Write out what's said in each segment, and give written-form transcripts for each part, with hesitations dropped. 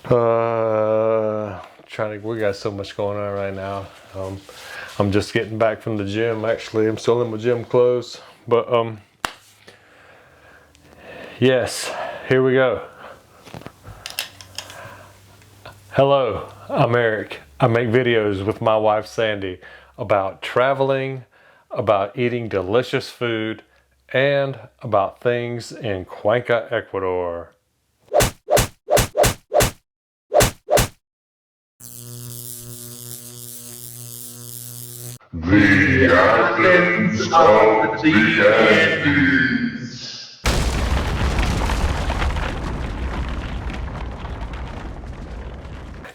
We got so much going on right now. I'm just getting back from the gym. Actually, I'm still in my gym clothes, but yes, here we go. Hello, I'm Eric. I make videos with my wife Sandy about traveling, about eating delicious food, and about things in Cuenca, Ecuador. The Athens of the Andes.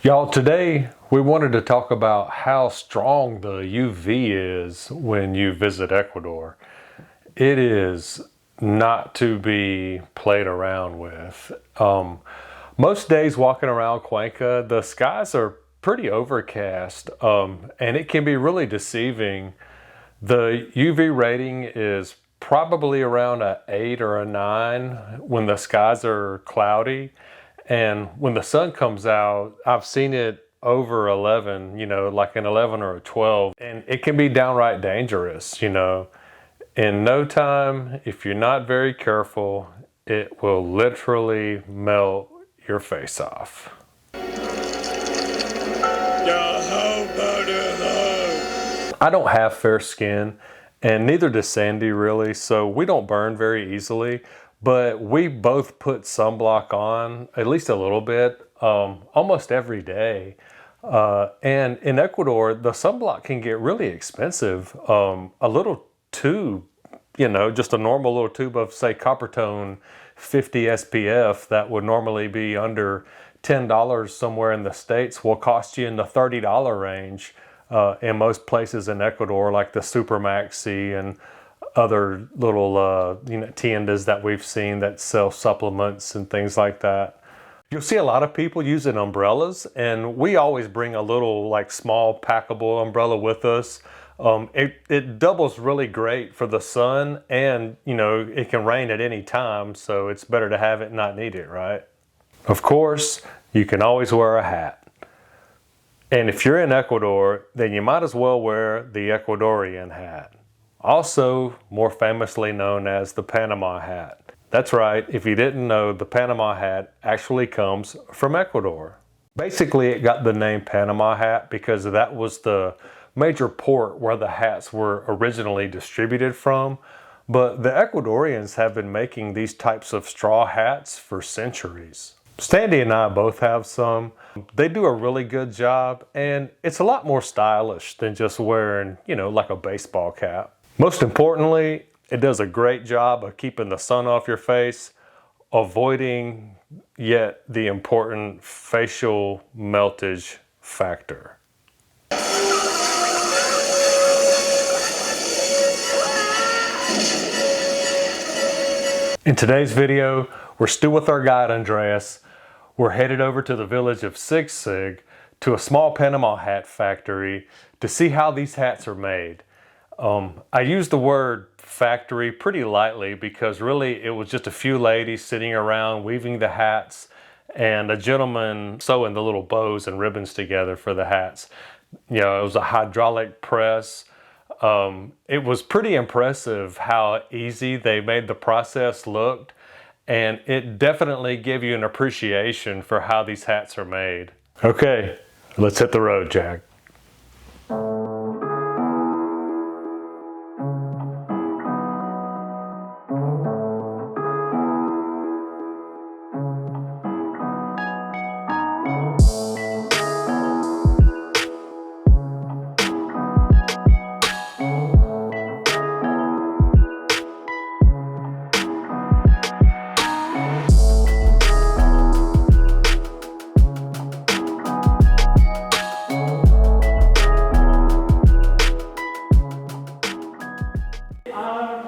Y'all, today we wanted to talk about how strong the UV is when you visit Ecuador. It is not to be played around with. Most days walking around Cuenca, the skies are pretty overcast, and it can be really deceiving. The UV rating is probably around an 8 or a 9 when the skies are cloudy. And when the sun comes out, I've seen it over 11, like an 11 or a 12. And it can be downright dangerous, In no time, if you're not very careful, it will literally melt your face off. I don't have fair skin, and neither does Sandy really, so we don't burn very easily. But we both put sunblock on, at least a little bit, almost every day. And in Ecuador, the sunblock can get really expensive. A little tube, just a normal little tube of, say, Coppertone 50 SPF that would normally be under $10 somewhere in the States will cost you in the $30 range in most places in Ecuador, like the Supermaxi and other little tiendas that we've seen that sell supplements and things like that. You'll see a lot of people using umbrellas, and we always bring a little small packable umbrella with us. It doubles really great for the sun, and it can rain at any time, so it's better to have it and not need it, right? Of course, you can always wear a hat. And if you're in Ecuador, then you might as well wear the Ecuadorian hat, also more famously known as the Panama hat. That's right, if you didn't know, the Panama hat actually comes from Ecuador. Basically, it got the name Panama hat because that was the major port where the hats were originally distributed from. But the Ecuadorians have been making these types of straw hats for centuries. Sandy and I both have some. They do a really good job, and it's a lot more stylish than just wearing, like a baseball cap. Most importantly, it does a great job of keeping the sun off your face, avoiding yet the important facial meltage factor. In today's video, we're still with our guide Andreas. We're headed over to the village of Sig Sig to a small Panama hat factory to see how these hats are made. I use the word factory pretty lightly because really it was just a few ladies sitting around weaving the hats and a gentleman sewing the little bows and ribbons together for the hats. It was a hydraulic press. It was pretty impressive how easy they made the process look, and it definitely gave you an appreciation for how these hats are made. Okay, let's hit the road, Jack.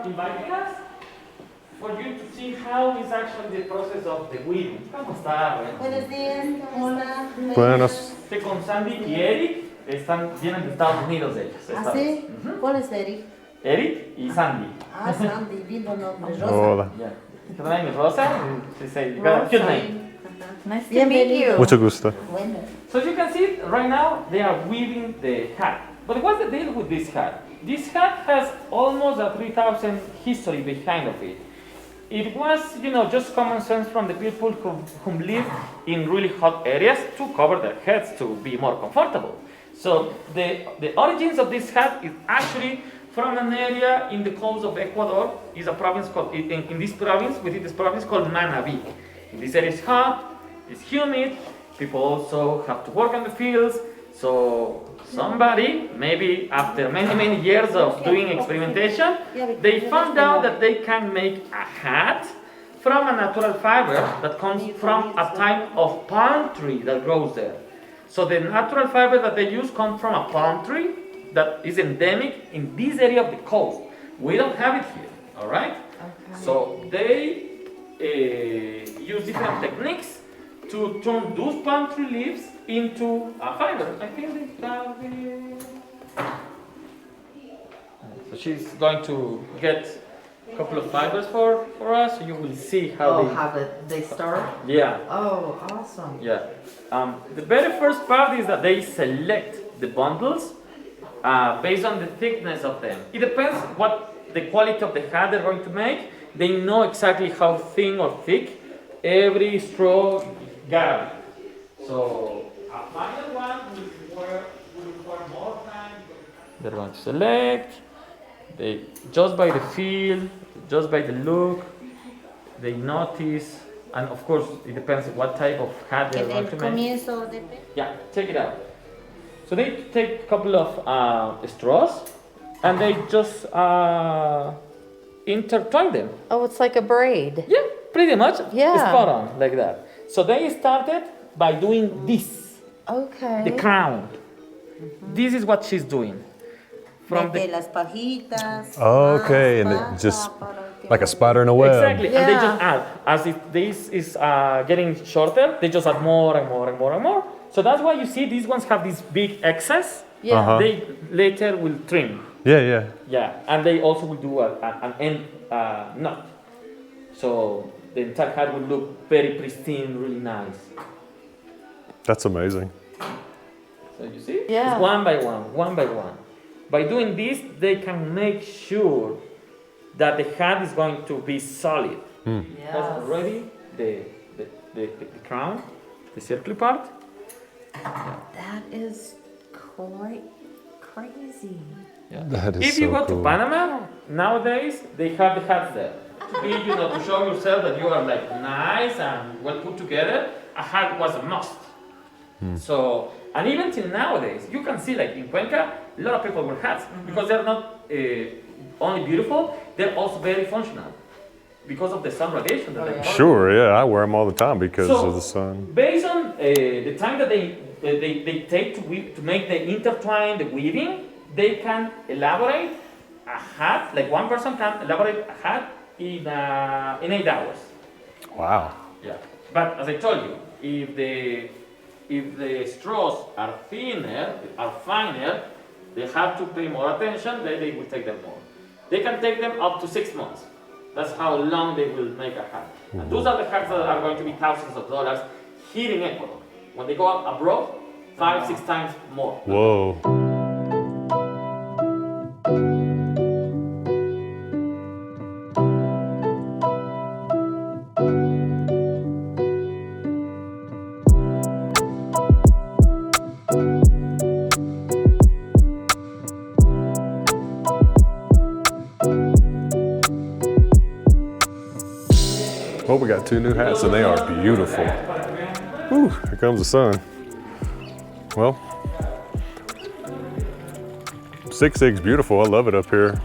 Inviting us for you to see how is actually the process of the weaving. ¿Cómo está? Buenos días, hola. Buenos. Con Sandy y Eric vienen de Estados Unidos ellos. ¿Ah, sí? ¿Cuál es Eric? Eric y Sandy. Ah, Sandy, lindo nombre, Rosa. Hola. Yeah. Her name is Rosa. She said, Rosa. good name. Nice to meet you. Mucho gusto. Bueno. So as you can see, right now they are weaving the hat. But what's the deal with this hat? This hat has almost a 3,000 history behind of it. It was, just common sense from the people who live in really hot areas to cover their heads to be more comfortable. So the origins of this hat is actually from an area in the coast of Ecuador. Is a province called in this province within this province called Manabí. This area is hot, it's humid. People also have to work on the fields. So somebody, maybe after many years of doing experimentation, they found out that they can make a hat from a natural fiber that comes from a type of palm tree that grows there. So the natural fiber that they use comes from a palm tree that is endemic in this area of the coast. We don't have it here, all right? Okay. So they use different techniques to turn those palm tree leaves into a fiber. I think they have So she's going to get a couple of fibers for us, so you will see how they start? Yeah. Oh, awesome. Yeah. The very first part is that they select the bundles based on the thickness of them. It depends what the quality of the hat they're going to make. They know exactly how thin or thick every straw gotta be. So a final one will require more time. They're going to select. They just by the feel, just by the look, they notice, and of course it depends what type of hat they're going to make. Yeah, check it out. So they take a couple of straws and they just intertwine them. Oh, it's like a braid. Yeah, pretty much. Yeah. Spot on, like that. So they started by doing this. Okay. The crown. This is what she's doing. From the las pajitas. Okay, and it just like a spider in a web. exactly, and they Yeah. just add as if this is getting shorter. They just add more and more and more and more. So that's why you see these ones have this big excess. Yeah. Uh-huh. They later will trim. Yeah. Yeah, and they also will do an end knot. So the entire hat will look very pristine, really nice. That's amazing. So you see? Yeah. It's one by one, one by one. By doing this, they can make sure that the hat is going to be solid. That's Yes. already the crown, the circle part. That is quite crazy. Yeah. That is If you so go cool. to Panama, nowadays they have the hats there. To be, to show yourself that you are like nice and well put together, a hat was a must. So, and even till nowadays, you can see like in Cuenca, a lot of people wear hats because they're not only beautiful, they're also very functional because of the sun radiation that they're Sure, yeah, I wear them all the time because So, of the sun. Based on the time that they take to make the intertwine, the weaving, they can elaborate a hat, like one person can elaborate a hat in 8 hours. Wow. Yeah. But as I told you, if the straws are thinner, are finer, they have to pay more attention, then they will take them more. They can take them up to 6 months. That's how long they will make a hat. And those are the hats that are going to be thousands of dollars here in Ecuador. When they go abroad, 5-6 times more. Whoa. Well, we got 2 new hats and they are beautiful. Whew, here comes the sun. Well, 6-6's beautiful. I love it up here.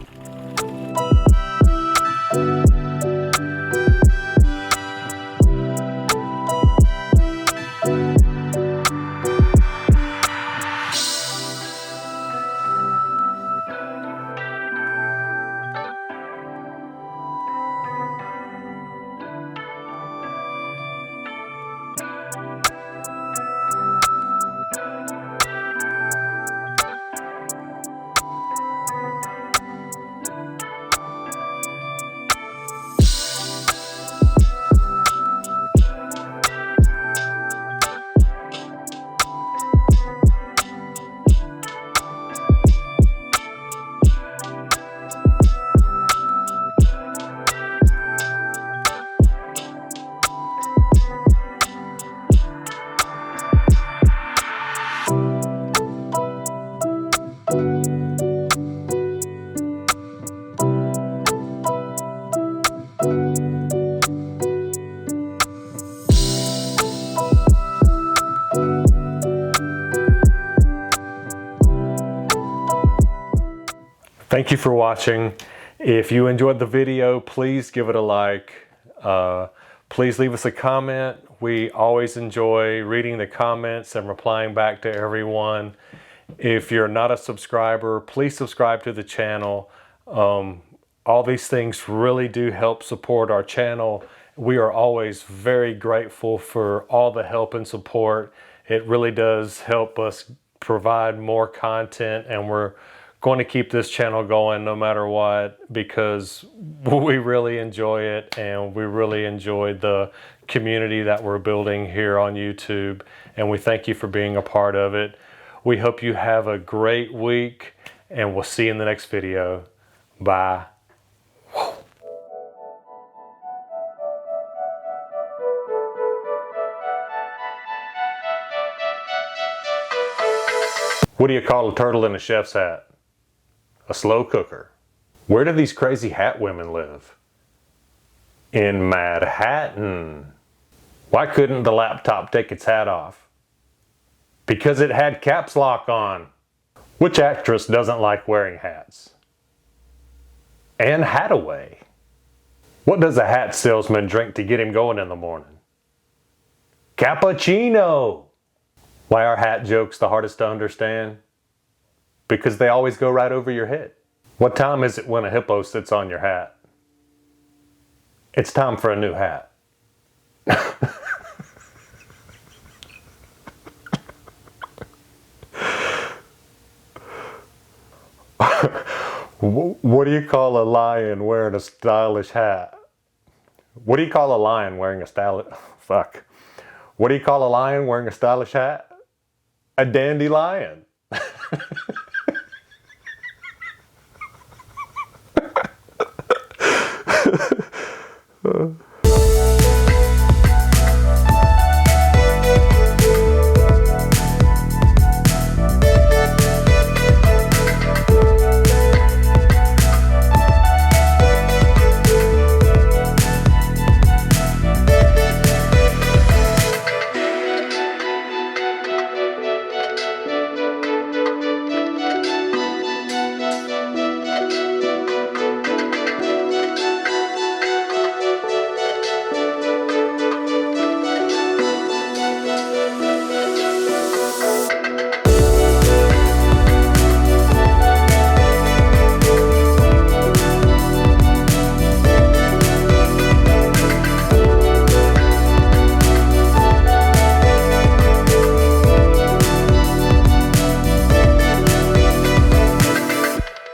Thank you for watching. If you enjoyed the video, please give it a like. Please leave us a comment. We always enjoy reading the comments and replying back to everyone. If you're not a subscriber, please subscribe to the channel. All these things really do help support our channel. We are always very grateful for all the help and support. It really does help us provide more content, and we're going to keep this channel going no matter what, because we really enjoy it and we really enjoy the community that we're building here on YouTube, and we thank you for being a part of it. We hope you have a great week, and we'll see you in the next video. Bye. What do you call a turtle in a chef's hat? A slow cooker. Where do these crazy hat women live? In Manhattan. Why couldn't the laptop take its hat off? Because it had caps lock on. Which actress doesn't like wearing hats? Anne Hathaway. What does a hat salesman drink to get him going in the morning? Cappuccino. Why are hat jokes the hardest to understand? Because they always go right over your head. What time is it when a hippo sits on your hat? It's time for a new hat. What do you call a lion wearing a stylish hat? What do you call a lion wearing a stylish... Fuck. What do you call a lion wearing a stylish hat? A dandelion.